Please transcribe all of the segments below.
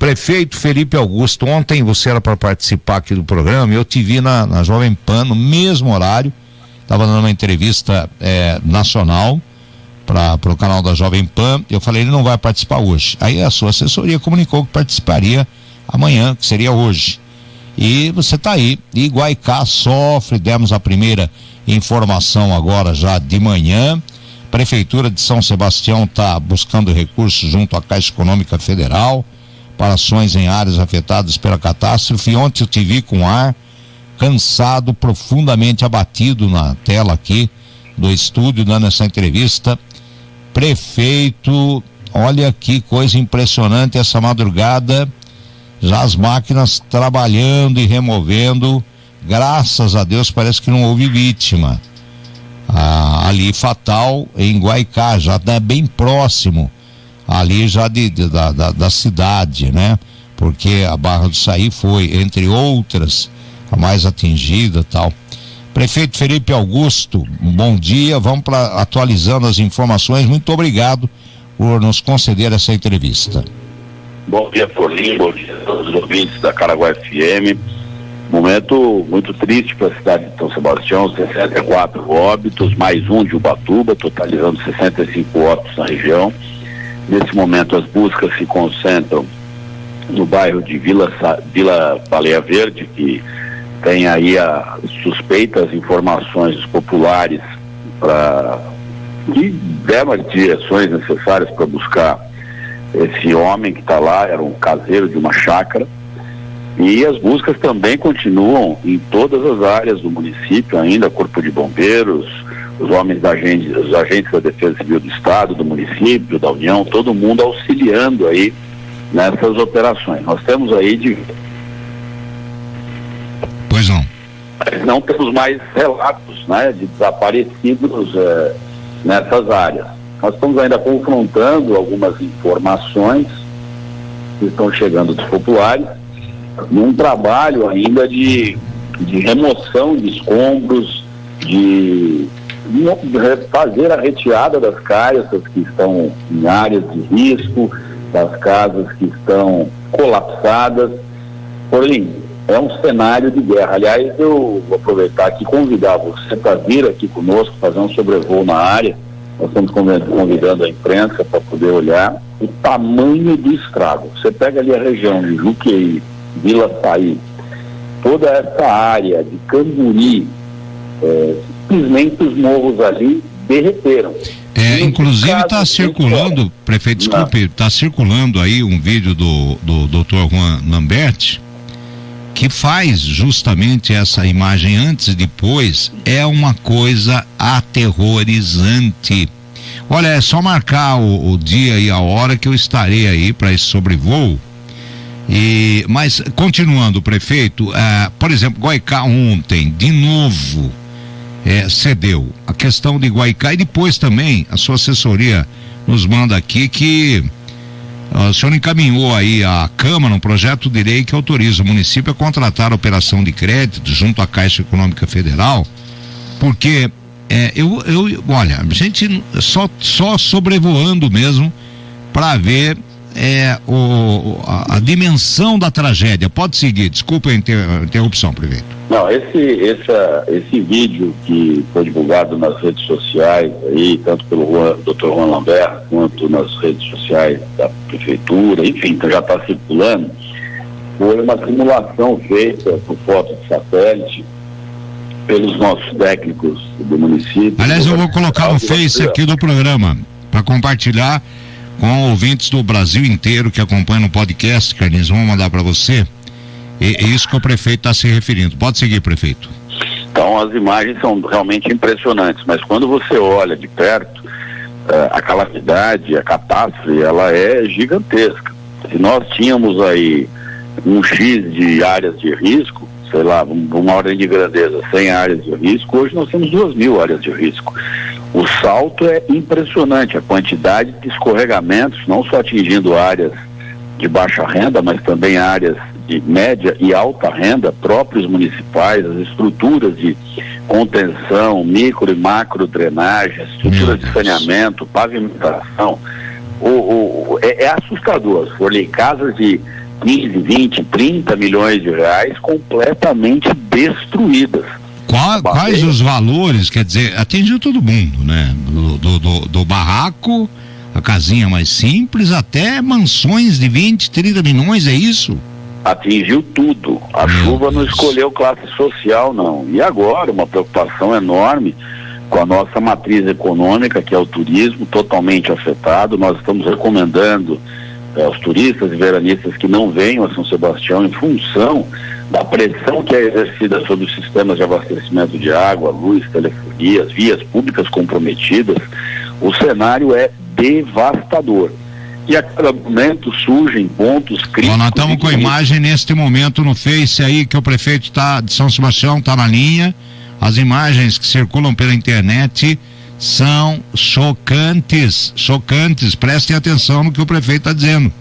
Prefeito Felipe Augusto, ontem você era para participar aqui do programa, eu te vi na Jovem Pan, no mesmo horário, estava dando uma entrevista nacional para o canal da Jovem Pan. Eu falei, ele não vai participar hoje. Aí a sua assessoria comunicou que participaria amanhã, que seria hoje. E você está aí. E Guaicá sofre, demos a primeira informação agora já de manhã. Prefeitura de São Sebastião está buscando recursos junto à Caixa Econômica Federal para ações em áreas afetadas pela catástrofe. Ontem eu te vi com ar cansado, profundamente abatido na tela aqui do estúdio, dando essa entrevista. Prefeito, olha que coisa impressionante essa madrugada, já as máquinas trabalhando e removendo, graças a Deus parece que não houve vítima. Ali fatal em Guaicá, já é bem próximo ali já da cidade, né? Porque a Barra do Saí foi, entre outras, a mais atingida, tal. Prefeito Felipe Augusto, bom dia, vamos atualizando as informações. Muito obrigado por nos conceder essa entrevista. Bom dia, Forlim, bom dia a todos os ouvintes da Caraguá FM. Momento muito triste para a cidade de São Sebastião, 64 óbitos, mais um de Ubatuba, totalizando 65 óbitos na região. Nesse momento as buscas se concentram no bairro de Vila Baleia Verde, que tem aí as suspeitas informações dos populares que deram as direções necessárias para buscar esse homem que está lá, era um caseiro de uma chácara. E as buscas também continuam em todas as áreas do município, ainda Corpo de Bombeiros, os agentes da Defesa Civil do Estado, do município, da União, todo mundo auxiliando aí nessas operações. Nós temos aí Pois não. Não temos mais relatos, né, de desaparecidos nessas áreas. Nós estamos ainda confrontando algumas informações que estão chegando dos populares, num trabalho ainda de remoção de escombros, de fazer a retirada das casas que estão em áreas de risco, das casas que estão colapsadas. Porém, é um cenário de guerra. Aliás, eu vou aproveitar aqui e convidar você para vir aqui conosco, fazer um sobrevoo na área. Nós estamos convidando a imprensa para poder olhar o tamanho do estrago. Você pega ali a região de Juqueí, Vila Saí, toda essa área de Camburi, simplesmente os morros ali derreteram. Inclusive está circulando, prefeito, desculpe, está circulando aí um vídeo do Dr. Juan Lambert, que faz justamente essa imagem antes e depois. É uma coisa aterrorizante. Olha, é só marcar o dia e a hora que eu estarei aí para esse sobrevoo. Mas continuando, prefeito, por exemplo, Guaicá ontem, de novo, cedeu a questão de Guaicá, e depois também a sua assessoria nos manda aqui que o senhor encaminhou aí à Câmara um projeto de lei que autoriza o município a contratar a operação de crédito junto à Caixa Econômica Federal, porque olha, a gente só sobrevoando mesmo para ver a dimensão da tragédia. Pode seguir, desculpa a interrupção, prefeito. Não, esse vídeo que foi divulgado nas redes sociais aí, tanto pelo Dr. Juan Lambert, quanto nas redes sociais da prefeitura, enfim, então já está circulando, foi uma simulação feita por foto de satélite pelos nossos técnicos do município. Aliás, eu vou colocar no Face aqui do programa para compartilhar com ouvintes do Brasil inteiro que acompanham o podcast, Carlinhos. Vamos mandar para você. É isso que o prefeito está se referindo. Pode seguir, prefeito. Então, as imagens são realmente impressionantes, mas quando você olha de perto, a calamidade, a catástrofe, ela é gigantesca. Se nós tínhamos aí um X de áreas de risco, sei lá, uma ordem de grandeza, 100 áreas de risco, hoje nós temos 2.000 áreas de risco. O salto é impressionante, a quantidade de escorregamentos, não só atingindo áreas de baixa renda, mas também áreas de média e alta renda, próprios municipais, as estruturas de contenção, micro e macro drenagem, estrutura de saneamento, pavimentação. É assustador. Se for ali, casas de 15, 20, 30 milhões de reais completamente destruídas. Quais os valores? Quer dizer, atingiu todo mundo, né? Do barraco, a casinha mais simples, até mansões de 20, 30 milhões, é isso? Atingiu tudo. A chuva não escolheu classe social, não. E agora, uma preocupação enorme com a nossa matriz econômica, que é o turismo, totalmente afetado. Nós estamos recomendando aos turistas e veranistas que não venham a São Sebastião em função da pressão que é exercida sobre os sistemas de abastecimento de água, luz, telefonias, vias públicas comprometidas. O cenário é devastador. E a cada momento surgem pontos críticos. Nós estamos com a imagem neste momento no Face aí, que o prefeito de São Sebastião está na linha. As imagens que circulam pela internet são chocantes, prestem atenção no que o prefeito está dizendo.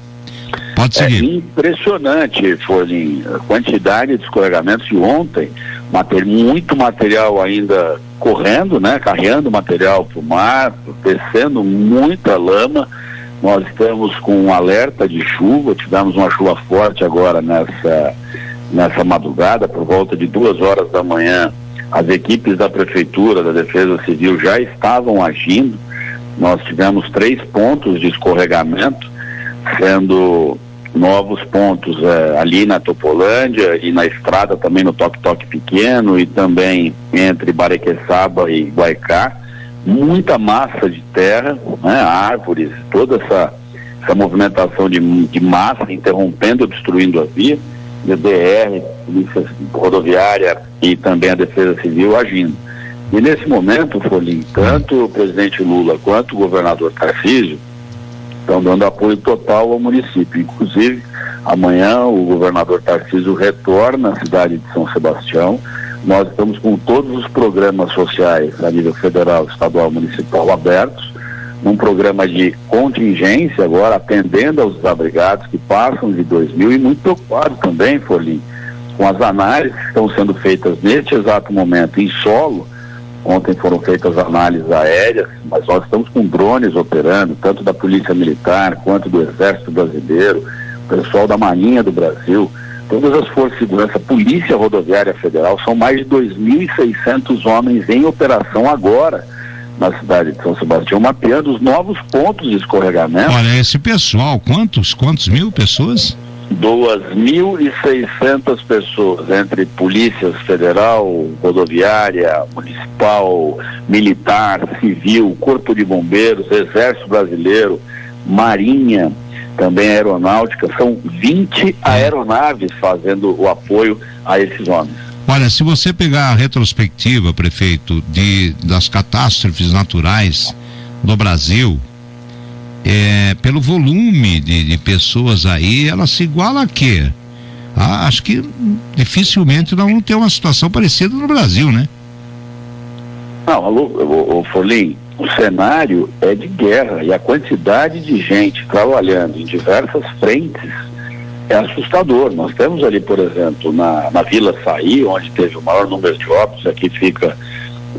Pode seguir. É impressionante, Folhin, a quantidade de escorregamentos de ontem, muito material ainda correndo, né, carregando material para o mar, descendo muita lama. Nós estamos com um alerta de chuva, tivemos uma chuva forte agora nessa madrugada, por volta de 2 horas da manhã. As equipes da Prefeitura, da Defesa Civil já estavam agindo. Nós tivemos 3 pontos de escorregamento, sendo novos pontos ali na Topolândia e na estrada também no Toque-Toque Pequeno e também entre Barequeçaba e Guaicá. Muita massa de terra, né, árvores, toda essa movimentação de massa interrompendo, obstruindo a via. E a DR, Polícia Rodoviária e também a Defesa Civil agindo. E nesse momento, Folhin, tanto o presidente Lula quanto o governador Tarcísio estão dando apoio total ao município. Inclusive, amanhã o governador Tarcísio retorna à cidade de São Sebastião. Nós estamos com todos os programas sociais a nível federal, estadual, municipal abertos, num programa de contingência agora, atendendo aos desabrigados que passam de 2.000 e muito preocupado também, Folhin, com as análises que estão sendo feitas neste exato momento em solo. Ontem foram feitas análises aéreas, mas nós estamos com drones operando, tanto da Polícia Militar quanto do Exército Brasileiro, pessoal da Marinha do Brasil, todas as forças de segurança, Polícia Rodoviária Federal, são mais de 2.600 homens em operação agora na cidade de São Sebastião, mapeando os novos pontos de escorregamento. Olha, esse pessoal, quantos mil pessoas? 2.600 pessoas, entre polícias federal, rodoviária, municipal, militar, civil, corpo de bombeiros, exército brasileiro, marinha, também aeronáutica. São 20 aeronaves fazendo o apoio a esses homens. Olha, se você pegar a retrospectiva, prefeito, das catástrofes naturais do Brasil, pelo volume de pessoas aí, ela se iguala a quê? Acho que dificilmente nós vamos ter uma situação parecida no Brasil, né? Não, o Folhin, o cenário é de guerra e a quantidade de gente trabalhando em diversas frentes é assustador. Nós temos ali, por exemplo, na Vila Saí, onde teve o maior número de óbitos, aqui fica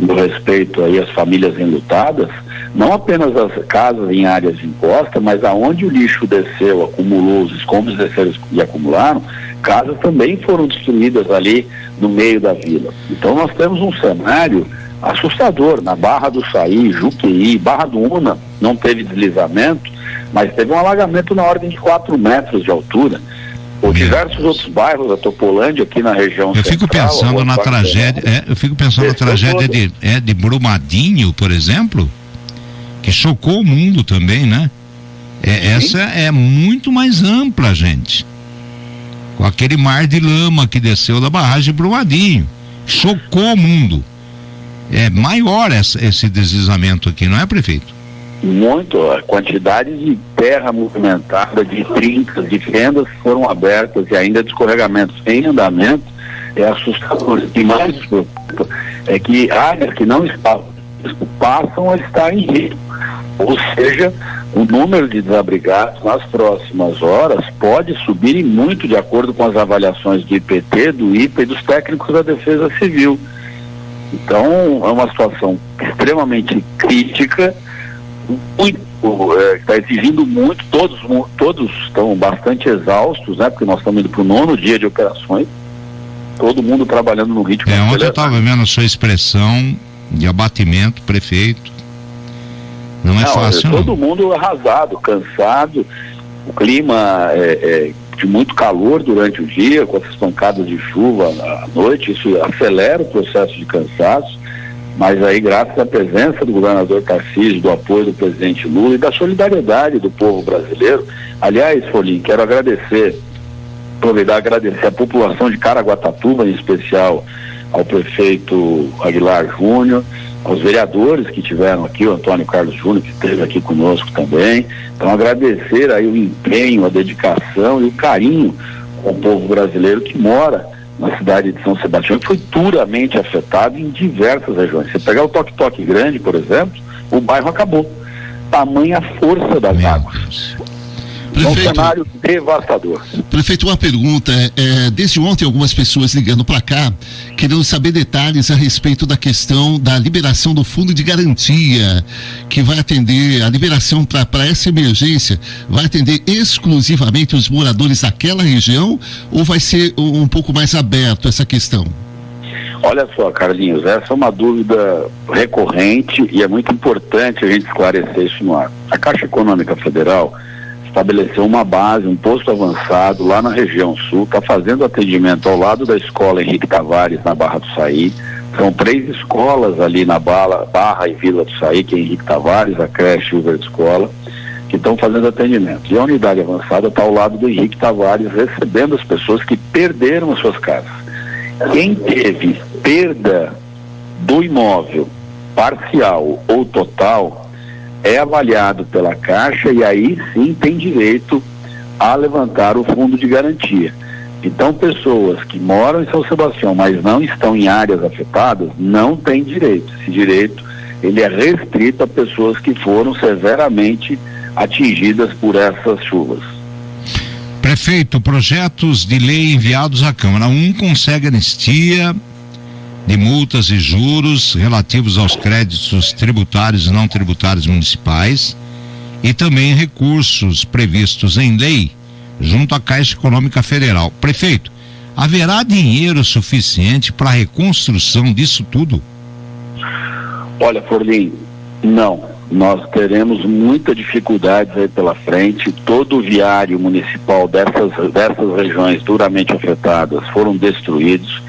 no respeito aí às famílias enlutadas, não apenas as casas em áreas de encosta, mas aonde o lixo desceu, acumulou, os escombros desceram e acumularam, casas também foram destruídas ali no meio da vila. Então nós temos um cenário assustador. Na Barra do Saí, Juqueí, Barra do Una não teve deslizamento, mas teve um alagamento na ordem de 4 metros de altura. Por diversos outros bairros da Topolândia, aqui na região central. Eu fico pensando na tragédia de Brumadinho, por exemplo, que chocou o mundo também, né? Essa é muito mais ampla, gente. Com aquele mar de lama que desceu da barragem de Brumadinho. Chocou o mundo. É maior esse deslizamento aqui, não é, prefeito? Muito. A quantidade de terra movimentada, de trincas, de fendas que foram abertas e ainda de escorregamentos em andamento é assustador. O que mais preocupa é que áreas que não estavam passam a estar em risco. Ou seja, o número de desabrigados nas próximas horas pode subir e muito, de acordo com as avaliações do IPT, do IPA e dos técnicos da Defesa Civil. Então, é uma situação extremamente crítica, muito está exigindo muito, todos estão bastante exaustos, né? Porque nós estamos indo para o 9º dia de operações, todo mundo trabalhando no ritmo. Ontem eu estava vendo a sua expressão de abatimento, prefeito. Não é fácil, não. Todo mundo arrasado, cansado, o clima de muito calor durante o dia, com essas pancadas de chuva à noite, isso acelera o processo de cansaço, mas aí graças à presença do governador Tarcísio, do apoio do presidente Lula e da solidariedade do povo brasileiro. Aliás, Folim, quero aproveitar e agradecer a população de Caraguatatuba, em especial ao prefeito Aguilar Júnior, aos vereadores que tiveram aqui, o Antônio Carlos Júnior, que esteve aqui conosco também. Então, agradecer aí o empenho, a dedicação e o carinho com o povo brasileiro que mora na cidade de São Sebastião, que foi duramente afetado em diversas regiões. Você pegar o Toque-Toque Grande, por exemplo, o bairro acabou. Tamanha força das águas. Prefeito, um cenário devastador. Prefeito, uma pergunta. Desde ontem, algumas pessoas ligando para cá, querendo saber detalhes a respeito da questão da liberação do fundo de garantia, que vai atender, a liberação para essa emergência, vai atender exclusivamente os moradores daquela região, ou vai ser um pouco mais aberto essa questão? Olha só, Carlinhos, essa é uma dúvida recorrente e é muito importante a gente esclarecer isso no ar. A Caixa Econômica Federal estabeleceu uma base, um posto avançado lá na região sul, está fazendo atendimento ao lado da escola Henrique Tavares, na Barra do Saí. São 3 escolas ali na Barra e Vila do Saí, que é Henrique Tavares, a creche e o Verde Escola, que estão fazendo atendimento. E a unidade avançada está ao lado do Henrique Tavares, recebendo as pessoas que perderam as suas casas. Quem teve perda do imóvel parcial ou total é avaliado pela Caixa e aí sim tem direito a levantar o fundo de garantia. Então, pessoas que moram em São Sebastião, mas não estão em áreas afetadas, não têm direito. Esse direito, ele é restrito a pessoas que foram severamente atingidas por essas chuvas. Prefeito, projetos de lei enviados à Câmara. Um consegue anistia de multas e juros relativos aos créditos tributários e não tributários municipais e também recursos previstos em lei junto à Caixa Econômica Federal. Prefeito, haverá dinheiro suficiente para a reconstrução disso tudo? Olha, Forlim, não. Nós teremos muita dificuldade aí pela frente. Todo o viário municipal dessas regiões duramente afetadas foram destruídos.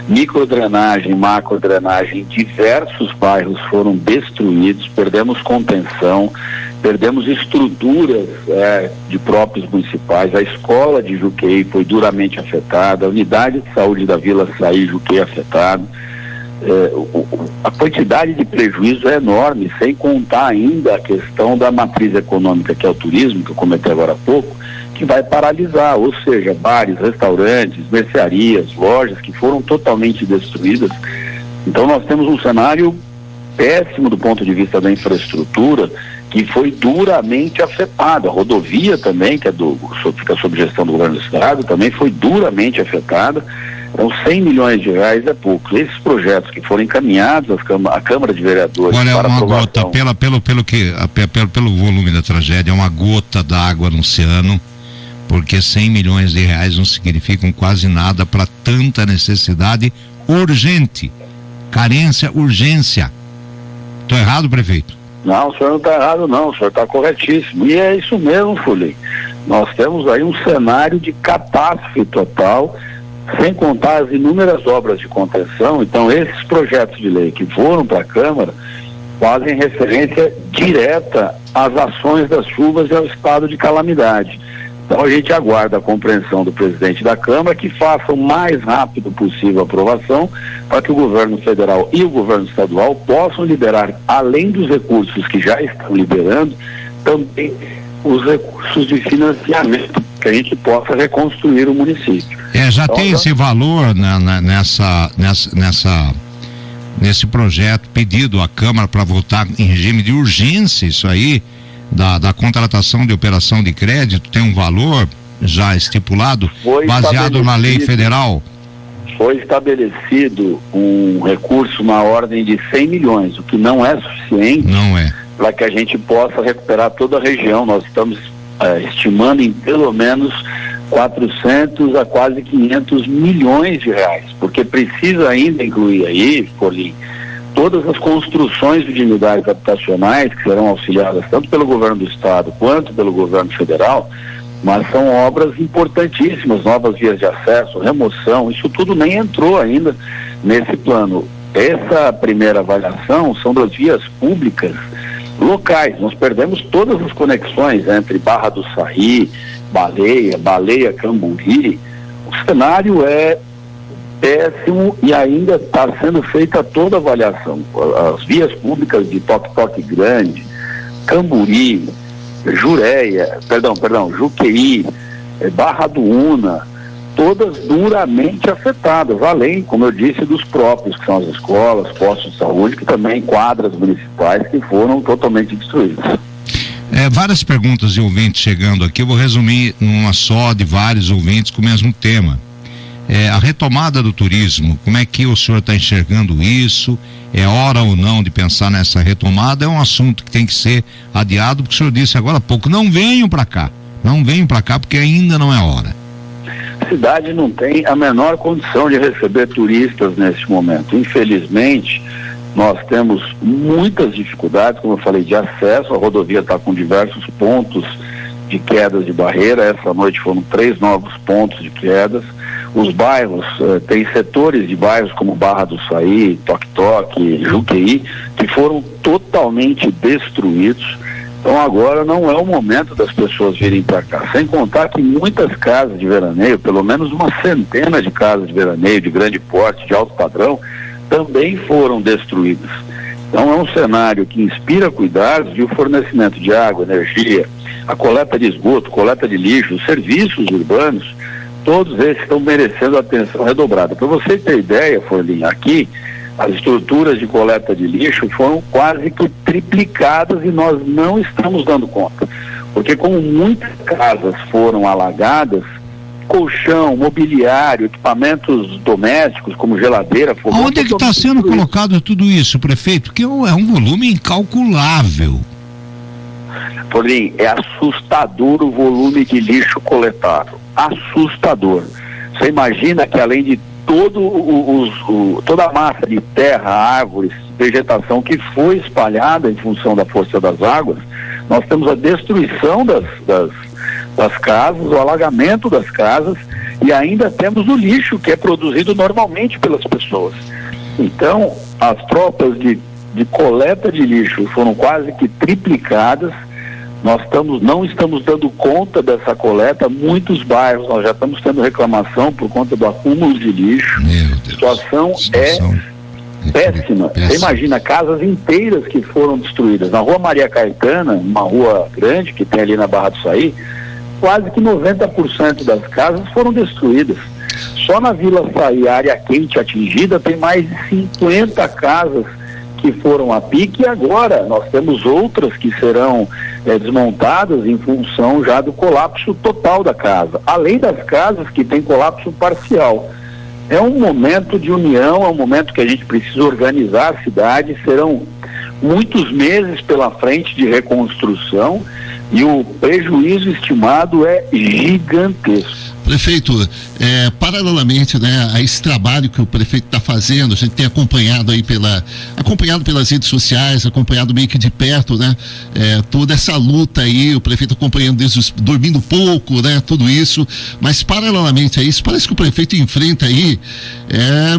Microdrenagem, macrodrenagem, diversos bairros foram destruídos, perdemos contenção, perdemos estruturas de próprios municipais. A escola de Juqueí foi duramente afetada, a unidade de saúde da Vila Saí Juqueí afetada. A quantidade de prejuízo é enorme, sem contar ainda a questão da matriz econômica, que é o turismo, que eu comentei agora há pouco, que vai paralisar, ou seja, bares, restaurantes, mercearias, lojas que foram totalmente destruídas. Então nós temos um cenário péssimo do ponto de vista da infraestrutura, que foi duramente afetada. A rodovia também, que fica sob gestão do governo do estado, também foi duramente afetada. Então 100 milhões de reais é pouco. Esses projetos que foram encaminhados à Câmara de Vereadores para aprovação... Olha, uma gota, pelo volume da tragédia, é uma gota d'água no oceano, porque 100 milhões de reais não significam quase nada para tanta necessidade urgente. Carência, urgência. Estou errado, prefeito? Não, o senhor não está errado não, o senhor está corretíssimo. E é isso mesmo, Fulim. Nós temos aí um cenário de catástrofe total, sem contar as inúmeras obras de contenção. Então esses projetos de lei que foram para a Câmara fazem referência direta às ações das chuvas e ao estado de calamidade. Então a gente aguarda a compreensão do presidente da Câmara que faça o mais rápido possível a aprovação para que o governo federal e o governo estadual possam liberar, além dos recursos que já estão liberando, também os recursos de financiamento, que a gente possa reconstruir o município. Já então, tem esse valor nesse projeto pedido à Câmara para votar em regime de urgência, isso aí, da contratação de operação de crédito, tem um valor já estipulado, baseado na lei federal? Foi estabelecido um recurso na ordem de 100 milhões, o que não é suficiente. Não é. para que a gente possa recuperar toda a região. Nós estamos estimando em pelo menos 400 a quase 500 milhões de reais, porque precisa ainda incluir aí, Folim, todas as construções de unidades habitacionais que serão auxiliadas tanto pelo governo do estado quanto pelo governo federal, mas são obras importantíssimas, novas vias de acesso, remoção, isso tudo nem entrou ainda nesse plano. Essa primeira avaliação são das vias públicas locais. Nós perdemos todas as conexões entre Barra do Saí, Baleia, Camburi. O cenário é péssimo e ainda está sendo feita toda a avaliação. As vias públicas de Toque Grande, Camburi, Juqueí, Barra do Una, todas duramente afetadas, além, como eu disse, dos próprios, que são as escolas, postos de saúde, que também quadras municipais que foram totalmente destruídas. Várias perguntas de ouvintes chegando aqui, eu vou resumir numa só de vários ouvintes com o mesmo tema. A retomada do turismo, como é que o senhor está enxergando isso? É hora ou não de pensar nessa retomada? É um assunto que tem que ser adiado, porque o senhor disse agora há pouco, não venham para cá porque ainda não é hora. A cidade não tem a menor condição de receber turistas nesse momento. Infelizmente, nós temos muitas dificuldades, como eu falei, de acesso. A rodovia está com diversos pontos de quedas de barreira. Essa noite foram 3 novos pontos de quedas. Os bairros, tem setores de bairros como Barra do Saí, Toque, Juqueí, que foram totalmente destruídos. Então agora não é o momento das pessoas virem para cá. Sem contar que muitas casas de veraneio, pelo menos uma centena de casas de veraneio de grande porte, de alto padrão, também foram destruídas. Então é um cenário que inspira cuidados e o fornecimento de água, energia, a coleta de esgoto, coleta de lixo, os serviços urbanos, todos esses estão merecendo atenção redobrada. Para você ter ideia, Forlim, aqui as estruturas de coleta de lixo foram quase que triplicadas e nós não estamos dando conta. Porque como muitas casas foram alagadas, colchão, mobiliário, equipamentos domésticos como geladeira... Onde é que está sendo colocado tudo isso, prefeito? Porque é um volume incalculável. Porém, é assustador o volume de lixo coletado. Assustador. Você imagina que além de toda a massa de terra, árvores, vegetação que foi espalhada em função da força das águas, nós temos a destruição das casas, o alagamento das casas e ainda temos o lixo que é produzido normalmente pelas pessoas. Então, as tropas de coleta de lixo foram quase que triplicadas. Nós não estamos dando conta dessa coleta. Muitos bairros nós já estamos tendo reclamação por conta do acúmulo de lixo. A situação é péssima. Você imagina casas inteiras que foram destruídas. Na rua Maria Caetana, uma rua grande que tem ali na Barra do Saí, quase que 90% das casas foram destruídas. Só na Vila Saí, área quente atingida, tem mais de 50 casas que foram a pique, e agora nós temos outras que serão desmontadas em função já do colapso total da casa, além das casas que têm colapso parcial. É um momento de união, é um momento que a gente precisa organizar a cidade. Serão muitos meses pela frente de reconstrução e o prejuízo estimado é gigantesco. Prefeito, paralelamente, né, a esse trabalho que o prefeito está fazendo, a gente tem acompanhado pelas redes sociais, acompanhado meio que de perto, né, toda essa luta aí, o prefeito acompanhando dormindo pouco, né, tudo isso, mas paralelamente a isso, parece que o prefeito enfrenta aí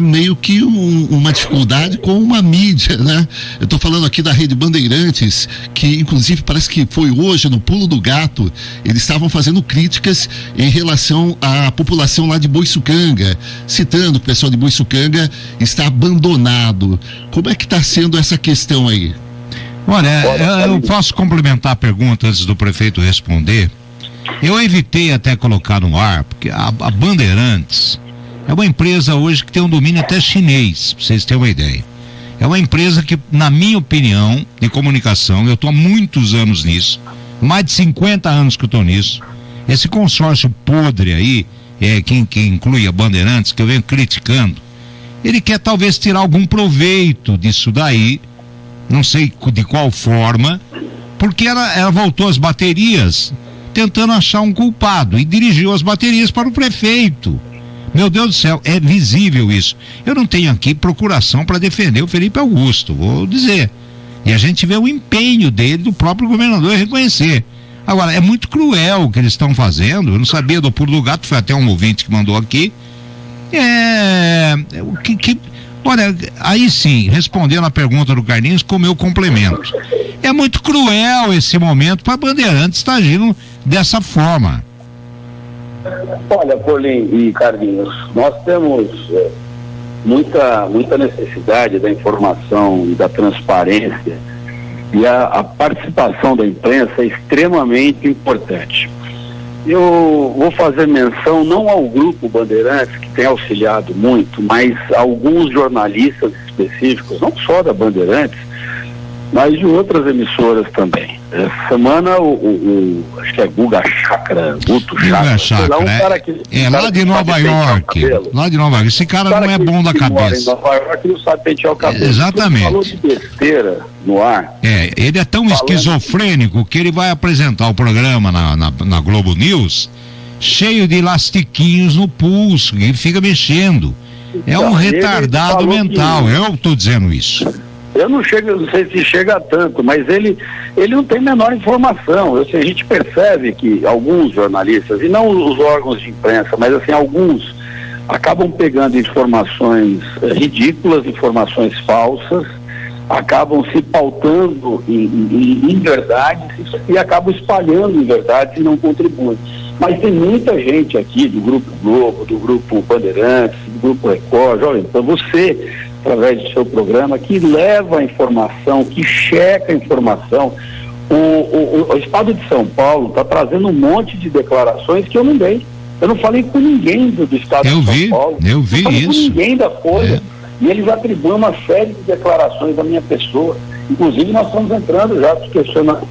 meio que uma dificuldade com uma mídia, né? Eu estou falando aqui da Rede Bandeirantes, que inclusive parece que foi hoje, no Pulo do Gato, eles estavam fazendo críticas em relação à população lá de Boiçucanga, citando que o pessoal de Boiçucanga está abandonado. Como é que está sendo essa questão aí? Olha, eu posso complementar a pergunta antes do prefeito responder. Eu evitei até colocar no ar, porque a Bandeirantes é uma empresa hoje que tem um domínio até chinês, para vocês terem uma ideia. É uma empresa que, na minha opinião, de comunicação, eu estou há muitos anos nisso, mais de 50 anos que eu estou nisso. Esse consórcio podre aí, que inclui a Bandeirantes, que eu venho criticando, ele quer talvez tirar algum proveito disso daí não sei de qual forma, porque ela voltou as baterias tentando achar um culpado e dirigiu as baterias para o prefeito. Meu Deus do céu, é visível isso. Eu não tenho aqui procuração para defender o Felipe Augusto, vou dizer. E a gente vê o empenho dele, do próprio governador, reconhecer. Agora, é muito cruel o que eles estão fazendo. Eu não sabia do pulo do gato, foi até um ouvinte que mandou aqui. Olha, aí sim, respondendo a pergunta do Carlinhos, com o meu complemento. É muito cruel esse momento para a Bandeirantes estar agindo dessa forma. Olha, Paulinho e Carlinhos, nós temos muita necessidade da informação e da transparência, e a participação da imprensa é extremamente importante. Eu vou fazer menção não ao Grupo Bandeirantes, que tem auxiliado muito, mas alguns jornalistas específicos, não só da Bandeirantes, mas de outras emissoras também. Essa semana acho que é Guto Chakra, lá de Nova York. Lá de Nova York. Esse cara não é bom da cabeça. Em Nova York não sabe pentear o cabelo. Exatamente. Ele falou de besteira no ar. Ele é tão esquizofrênico que ele vai apresentar o programa na Globo News cheio de elastiquinhos no pulso e fica mexendo. É um retardado mental. Eu estou dizendo isso. Eu não sei se chega a tanto, mas ele não tem a menor informação. A gente percebe que alguns jornalistas, e não os órgãos de imprensa, mas assim, alguns acabam pegando informações ridículas, informações falsas, acabam se pautando em verdades e acabam espalhando em verdades e não contribuem. Mas tem muita gente aqui do Grupo Globo, do Grupo Bandeirantes, do Grupo Record, Jovem Pan, você, através do seu programa, que leva a informação, que checa a informação. O Estado de São Paulo está trazendo um monte de declarações que eu não dei. Eu não falei com ninguém do Estado de São Paulo. Eu vi não falei isso. Com ninguém da Folha. E eles atribuem uma série de declarações à minha pessoa. Inclusive, nós estamos entrando já com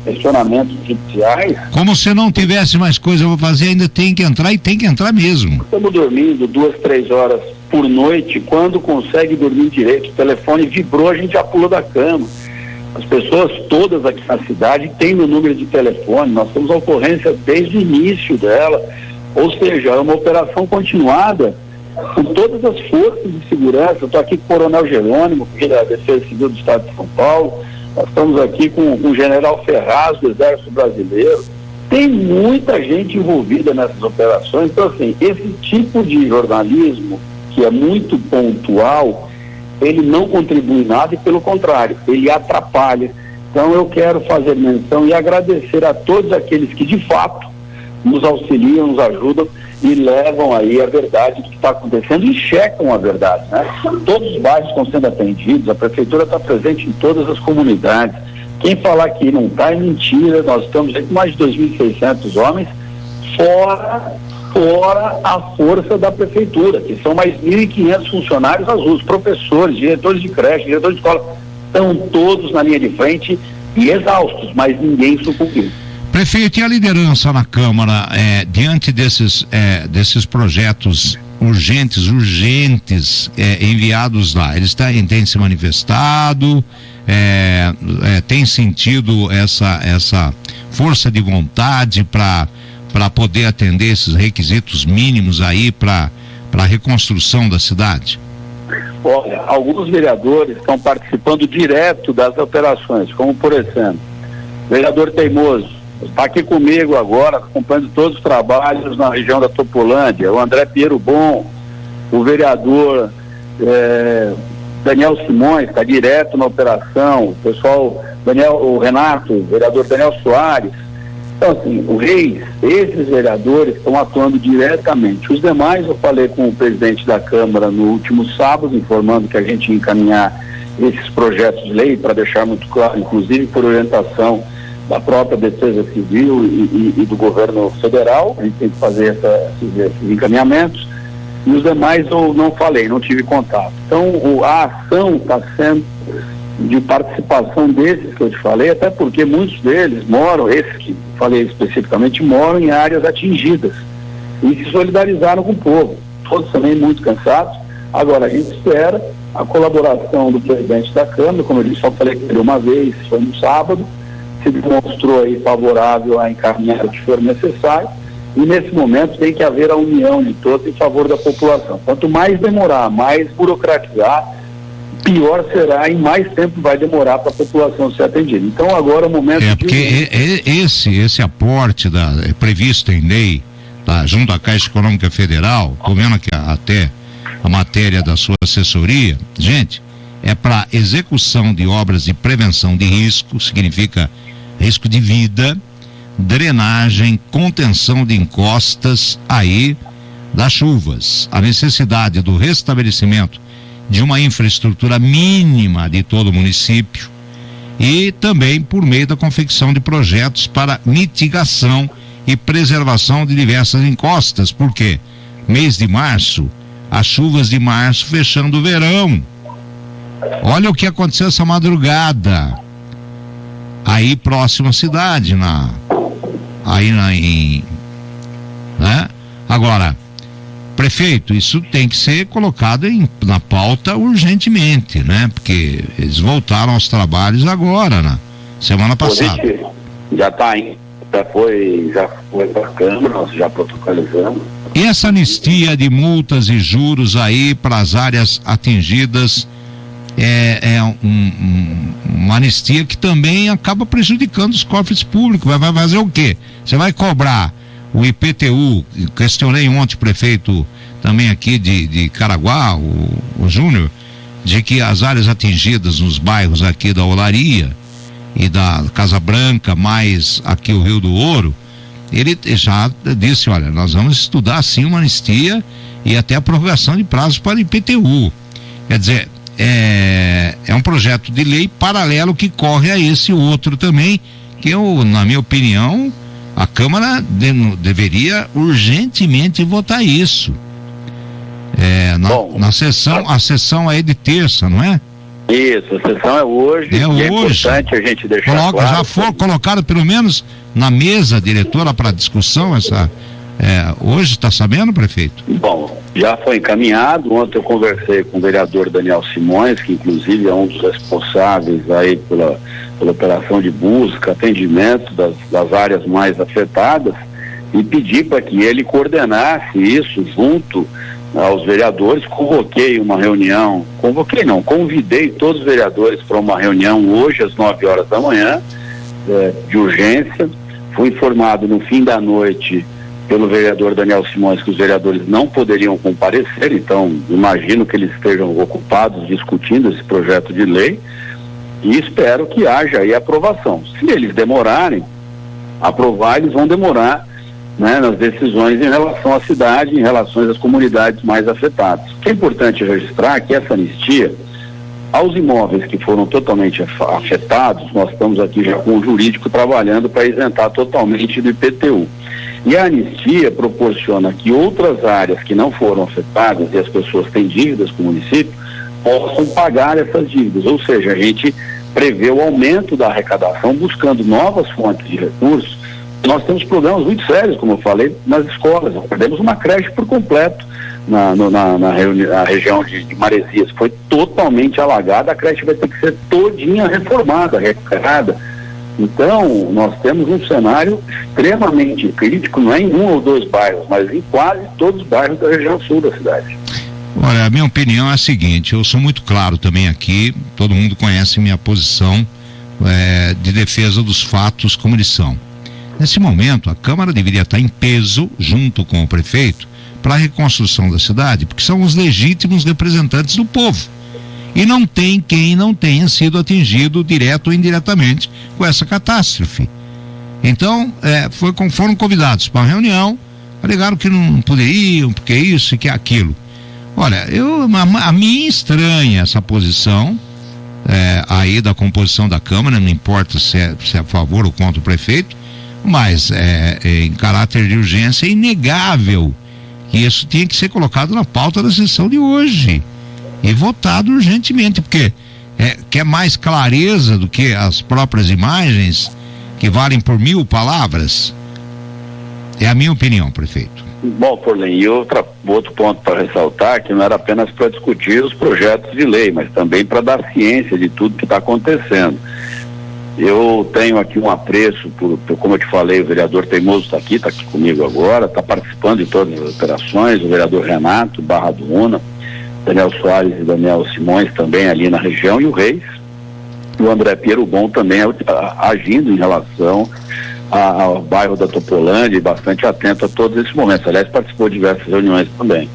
questionamentos judiciais. Como se não tivesse mais coisa para fazer, ainda tem que entrar, e tem que entrar mesmo. Estamos dormindo 2, 3 horas por noite, quando consegue dormir direito. O telefone vibrou, a gente já pula da cama. As pessoas todas aqui na cidade têm o número de telefone, nós temos a ocorrência desde o início dela, ou seja, é uma operação continuada com todas as forças de segurança. Eu estou aqui com o Coronel Jerônimo, que é da Defesa Civil do Estado de São Paulo, nós estamos aqui com o General Ferraz do Exército Brasileiro. Tem muita gente envolvida nessas operações. Então, assim, esse tipo de jornalismo, que é muito pontual, ele não contribui em nada e, pelo contrário, ele atrapalha. Então, eu quero fazer menção e agradecer a todos aqueles que, de fato, nos auxiliam, nos ajudam e levam aí a verdade do que está acontecendo e checam a verdade, né? Todos os bairros estão sendo atendidos, a prefeitura está presente em todas as comunidades. Quem falar que não está é mentira. Nós estamos aí com mais de 2.600 homens, fora a força da prefeitura, que são mais 1.500 funcionários azuis, professores, diretores de creche, diretores de escola, estão todos na linha de frente e exaustos, mas ninguém sucumbiu. Prefeito, e a liderança na Câmara, diante desses projetos urgentes, enviados lá? Eles têm se manifestado, têm sentido essa força de vontade para poder atender esses requisitos mínimos aí para a reconstrução da cidade? Olha, alguns vereadores estão participando direto das operações, como por exemplo, o vereador Teimoso está aqui comigo agora, acompanhando todos os trabalhos na região da Topolândia, o André Piero Bom, o vereador Daniel Simões está direto na operação, o pessoal, o Renato, o vereador Daniel Soares. Então, assim, esses vereadores estão atuando diretamente. Os demais, eu falei com o presidente da Câmara no último sábado, informando que a gente ia encaminhar esses projetos de lei, para deixar muito claro, inclusive por orientação da própria Defesa Civil e do governo federal. A gente tem que fazer esses encaminhamentos. E os demais eu não falei, não tive contato. Então, a ação está sendo de participação desses que eu te falei, até porque muitos deles moram, esses que falei especificamente, moram em áreas atingidas e se solidarizaram com o povo. Todos também muito cansados, Agora, a gente espera a colaboração do presidente da Câmara, como eu disse, só falei com ele uma vez, foi no sábado, se demonstrou aí favorável a encaminhar o que for necessário, e nesse momento tem que haver a união de todos em favor da população. Quanto mais demorar, mais burocratizar, pior será e mais tempo vai demorar para a população ser atendida. Então agora é o momento porque esse aporte previsto em lei, junto à Caixa Econômica Federal, tô vendo aqui até a matéria da sua assessoria, gente, é para execução de obras de prevenção de risco, significa risco de vida, drenagem, contenção de encostas aí das chuvas, a necessidade do restabelecimento de uma infraestrutura mínima de todo o município e também por meio da confecção de projetos para mitigação e preservação de diversas encostas, porque mês de março, as chuvas de março fechando o verão. Olha o que aconteceu essa madrugada aí próximo à cidade, né? Agora, prefeito, isso tem que ser colocado na pauta urgentemente, né? Porque eles voltaram aos trabalhos agora, na semana passada. Já está aí, já foi para a Câmara, nós já protocolizamos. E essa anistia de multas e juros aí para as áreas atingidas uma anistia que também acaba prejudicando os cofres públicos. Vai fazer o quê? Você vai cobrar o IPTU, questionei ontem o prefeito também aqui de Caraguá, o Júnior, de que as áreas atingidas nos bairros aqui da Olaria e da Casa Branca, mais aqui o Rio do Ouro, ele já disse, olha, nós vamos estudar sim uma anistia e até a prorrogação de prazos para IPTU. Quer dizer, é um projeto de lei paralelo que corre a esse outro também, que na minha opinião, a Câmara deveria urgentemente votar isso. A sessão é de terça, não é? Isso, a sessão é hoje. É hoje. Importante a gente deixar claro. Já foi colocado pelo menos na mesa diretora para discussão hoje, está sabendo, prefeito? Bom, já foi encaminhado. Ontem eu conversei com o vereador Daniel Simões, que inclusive é um dos responsáveis aí pela operação de busca, atendimento das áreas mais afetadas, e pedi para que ele coordenasse isso junto aos vereadores. Convidei todos os vereadores para uma reunião hoje às 9 horas da manhã, de urgência. Fui informado no fim da noite pelo vereador Daniel Simões que os vereadores não poderiam comparecer, então imagino que eles estejam ocupados discutindo esse projeto de lei, e espero que haja aí aprovação. Se eles demorarem a aprovar, eles vão demorar, né, nas decisões em relação à cidade, em relação às comunidades mais afetadas. O que é importante registrar é que essa anistia aos imóveis que foram totalmente afetados, nós estamos aqui já com o jurídico trabalhando para isentar totalmente do IPTU. E a anistia proporciona que outras áreas que não foram afetadas e as pessoas têm dívidas com o município possam pagar essas dívidas, ou seja, a gente prevê o aumento da arrecadação buscando novas fontes de recursos. Nós temos problemas muito sérios, como eu falei, nas escolas. Nós perdemos uma creche por completo na região de Maresias, foi totalmente alagada, a creche vai ter que ser todinha reformada, recarregada. Então, nós temos um cenário extremamente crítico, não é em um ou dois bairros, mas em quase todos os bairros da região sul da cidade. Olha, a minha opinião é a seguinte, eu sou muito claro também aqui, todo mundo conhece minha posição de defesa dos fatos como eles são. Nesse momento, a Câmara deveria estar em peso, junto com o prefeito, para a reconstrução da cidade, porque são os legítimos representantes do povo. E não tem quem não tenha sido atingido direto ou indiretamente com essa catástrofe. Então, foram convidados para uma reunião, alegaram que não poderiam, porque isso e que aquilo. Olha, a mim estranha essa posição aí da composição da Câmara, não importa se é a favor ou contra o prefeito, mas em caráter de urgência é inegável que isso tinha que ser colocado na pauta da sessão de hoje e votado urgentemente, porque quer mais clareza do que as próprias imagens que valem por 1000 palavras. É a minha opinião, prefeito. Bom, Forlim, e outro ponto para ressaltar, que não era apenas para discutir os projetos de lei, mas também para dar ciência de tudo que está acontecendo. Eu tenho aqui um apreço por, como eu te falei, o vereador Teimoso está aqui comigo agora, está participando de todas as operações, o vereador Renato, Barra do Una, Daniel Soares e Daniel Simões também ali na região, e o Reis, e o André Piero Bom também agindo em relação ao bairro da Topolândia e bastante atento a todos esses momentos. Aliás, participou de diversas reuniões também.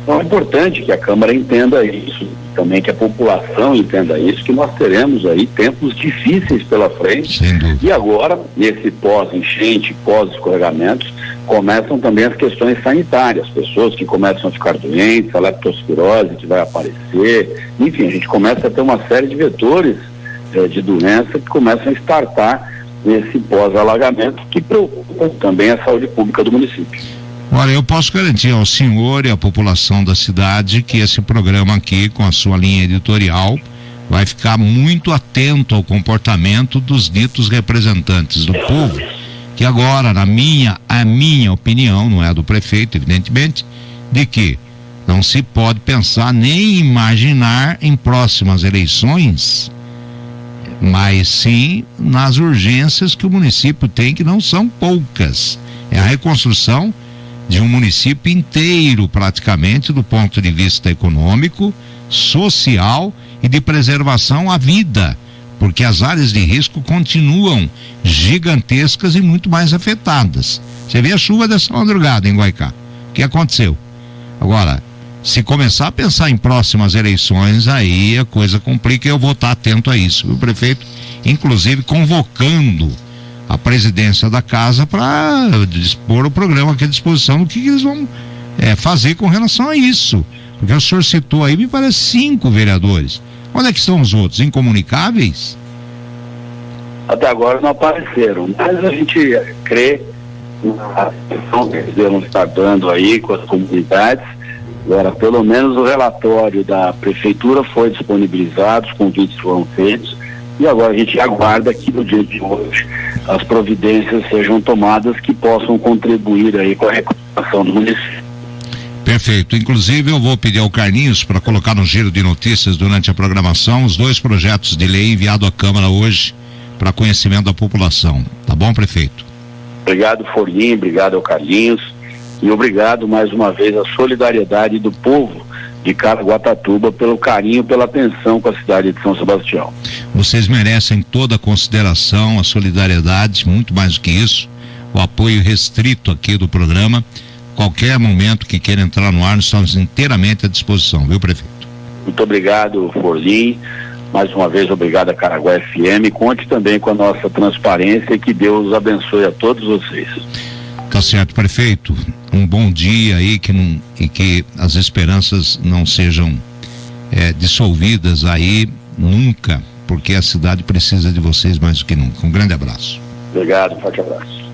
Então é importante que a Câmara entenda isso, também que a população entenda isso, que nós teremos aí tempos difíceis pela frente. E agora, nesse pós-enchente, pós-escorregamentos, começam também as questões sanitárias, pessoas que começam a ficar doentes, a leptospirose que vai aparecer, enfim, a gente começa a ter uma série de vetores de doença que começam a startar nesse pós-alagamento, que preocupam também a saúde pública do município. Olha, eu posso garantir ao senhor e à população da cidade que esse programa aqui, com a sua linha editorial, vai ficar muito atento ao comportamento dos ditos representantes do povo, que agora, a minha opinião, não é a do prefeito, evidentemente, de que não se pode pensar nem imaginar em próximas eleições, mas sim nas urgências que o município tem, que não são poucas. É a reconstrução de um município inteiro, praticamente, do ponto de vista econômico, social e de preservação à vida, porque as áreas de risco continuam gigantescas e muito mais afetadas. Você vê a chuva dessa madrugada em Guaicá. O que aconteceu? Agora, se começar a pensar em próximas eleições, aí a coisa complica, e eu vou estar atento a isso. O prefeito, inclusive, convocando a presidência da casa para dispor o programa aqui à disposição do que eles vão fazer com relação a isso. Porque o senhor citou aí, me parece, 5 vereadores. Onde é que estão os outros? Incomunicáveis? Até agora não apareceram, mas a gente crê na atenção que eles devem estar dando aí com as comunidades. Agora, pelo menos o relatório da prefeitura foi disponibilizado, os convites foram feitos, e agora a gente aguarda que no dia de hoje as providências sejam tomadas que possam contribuir aí com a recuperação do município. Perfeito. Inclusive eu vou pedir ao Carlinhos para colocar no giro de notícias durante a programação os 2 projetos de lei enviados à Câmara hoje para conhecimento da população. Tá bom, prefeito? Obrigado, Forlim, obrigado ao Carlinhos. E obrigado mais uma vez à solidariedade do povo de Caraguatatuba pelo carinho, pela atenção com a cidade de São Sebastião. Vocês merecem toda a consideração, a solidariedade, muito mais do que isso, o apoio restrito aqui do programa. Qualquer momento que queira entrar no ar, nós estamos inteiramente à disposição, viu, prefeito? Muito obrigado, Forlim. Mais uma vez, obrigado a Caraguá FM. Conte também com a nossa transparência e que Deus abençoe a todos vocês. Tá certo, prefeito. Um bom dia aí, e que as esperanças não sejam dissolvidas aí nunca, porque a cidade precisa de vocês mais do que nunca. Um grande abraço. Obrigado, um forte abraço.